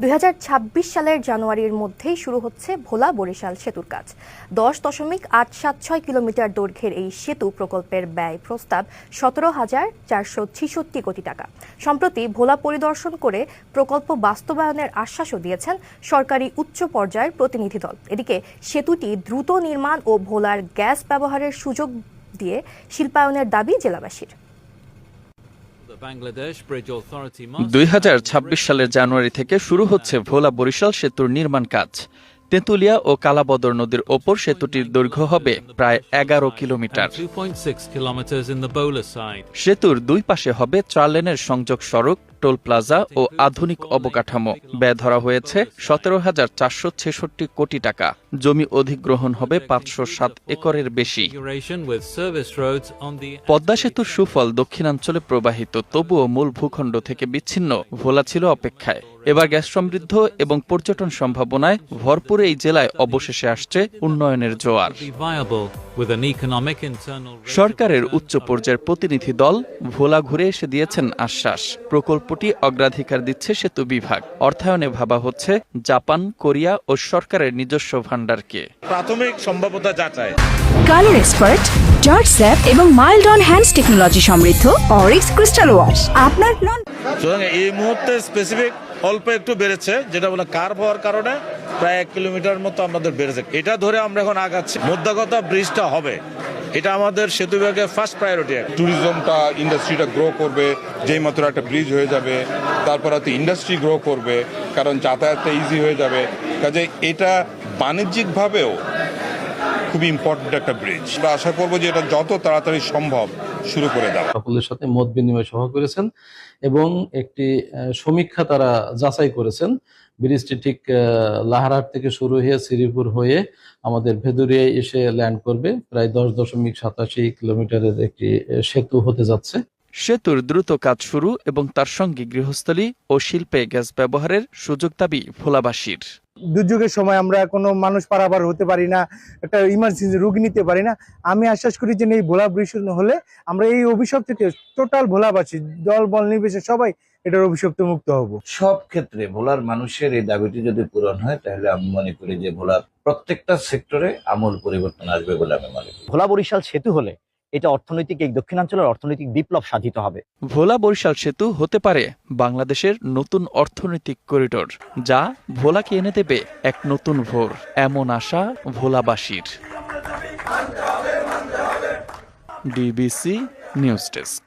2026 সালের জানুয়ারির মধ্যেই শুরু হচ্ছে ভোলা বরিশাল সেতুর কাজ। 10.876 কিলোমিটার দৈর্ঘ্যের এই সেতু প্রকল্পের ব্যয় প্রস্তাব 17,466 কোটি টাকা। সম্প্রতি ভোলা পরিদর্শন করে প্রকল্প বাস্তবায়নের আশ্বাসও দিয়েছেন সরকারি উচ্চ পর্যায়ের প্রতিনিধি দল। এদিকে সেতুটি দ্রুত নির্মাণ ও ভোলার গ্যাস ব্যবহারের সুযোগ দিয়ে শিল্পায়নের দাবি জেলাবাসীর। 2026 সালের জানুয়ারি থেকে শুরু হচ্ছে ভোলা বরিশাল সেতুর নির্মাণ কাজ। তেঁতুলিয়া ও কালাবদর নদীর ওপর সেতুটির দৈর্ঘ্য হবে প্রায় 11 কিলোমিটার। সেতুর দুই পাশে হবে 4 লেনের সংযোগ সড়ক, টোল প্লাজা ও আধুনিক অবকাঠামো। ব্যয় ধরা হয়েছে 17,466 কোটি টাকা। জমি অধিগ্রহণ হবে 507 একরের বেশি। পদ্মা সেতুর সুফল দক্ষিণাঞ্চলে প্রবাহিত, তবুও মূল ভূখণ্ড থেকে বিচ্ছিন্ন ভোলা ছিল অপেক্ষায়। এবার গ্যাস সমৃদ্ধ এবং পর্যটন সম্ভাবনায় ভরপুর এই জেলায় অবশেষে আসছে উন্নয়নের জোয়ার। সরকারের উচ্চ পর্যায়ের প্রতিনিধি দল ভোলা ঘুরে এসে দিয়েছেন আশ্বাস। প্রকল্পটি অগ্রাধিকার দিচ্ছে সেতু বিভাগ। অর্থায়নে ভাবা হচ্ছে জাপান, কোরিয়া ও সরকারের নিজস্ব ভান্ডারকে। প্রাথমিক সম্ভাব্যতা যাচাই। কালার এক্সপার্ট, জর্জ স্যাপ এবং মাইল্ড অন হ্যান্ডস টেকনোলজি সমৃদ্ধ অরিক্স ক্রিস্টাল ওয়াশ আপনার সুতরাং এই মুহূর্তে স্পেসিফিক অল্প একটু বেড়েছে, যেটা বলে কার্ভ হওয়ার কারণে প্রায় 1 কিলোমিটার মতো আমাদের বেড়েছে। এটা ধরে আমরা এখন আগাচ্ছি। মধ্যগতা ব্রিজটা হবে, এটা আমাদের সেতু বিভাগের ফার্স্ট প্রায়োরিটি। ট্যুরিজমটা, ইন্ডাস্ট্রিটা গ্রো করবে, যেই মাত্র একটা ব্রিজ হয়ে যাবে, তারপর হয়তো ইন্ডাস্ট্রি গ্রো করবে, কারণ যাতায়াতটা ইজি হয়ে যাবে। কাজে এটা বাণিজ্যিকভাবেও খুবই ইম্পর্টেন্ট একটা ব্রিজ। আমরা আশা করবো যে এটা যত তাড়াতাড়ি সম্ভব শুরু করে দেওয়া। সকলের সাথে মত বিনিময় সভা করেছেন এবং একটি সমীক্ষা তারা যাচাই করেছেন। ব্রিজটি ঠিক লাহারহাট থেকে শুরু হয়ে শ্রীপুর হয়ে আমাদের ভেদুরিয়ায় এসে ল্যান্ড করবে। প্রায় 10.87 কিলোমিটারের একটি সেতু হতে যাচ্ছে। সেতুর দ্রুত কাজ শুরু এবং তার সঙ্গে গৃহস্থলী ও শিল্পে গ্যাস ব্যবহারের সুযোগ দাবি ভোলাবাসীর। দুর্যোগের সময় আমরা কোনো মানুষ পারাপার হতে পারি না, একটা ইমার্জেন্সি রোগী নিতে পারি না। আমি আশ্বাস করি যে এই ভোলা ব্রিজ হলে আমরা এই অভিশাপ থেকে টোটাল ভোলাবাসী, দল বল নির্বিশেষে সবাই এটার অভিশপ্ত মুক্ত হব। সব ক্ষেত্রে ভোলার মানুষের এই দাবিটি যদি পূরণ হয়, তাহলে আমি মনে করি যে ভোলার প্রত্যেকটা সেক্টরে আমূল পরিবর্তন আসবে বলে আমি মনে করি। ভোলা বরিশাল সেতু হলে এটা অর্থনৈতিক, এই দক্ষিণাঞ্চলের অর্থনৈতিক বিপ্লব সাধিত হবে। ভোলা বরিশাল সেতু হতে পারে বাংলাদেশের নতুন অর্থনৈতিক করিডোর, যা ভোলাকে এনে দেবে এক নতুন ভোর। এমন আশা ভোলাবাসীর। DBC news desk.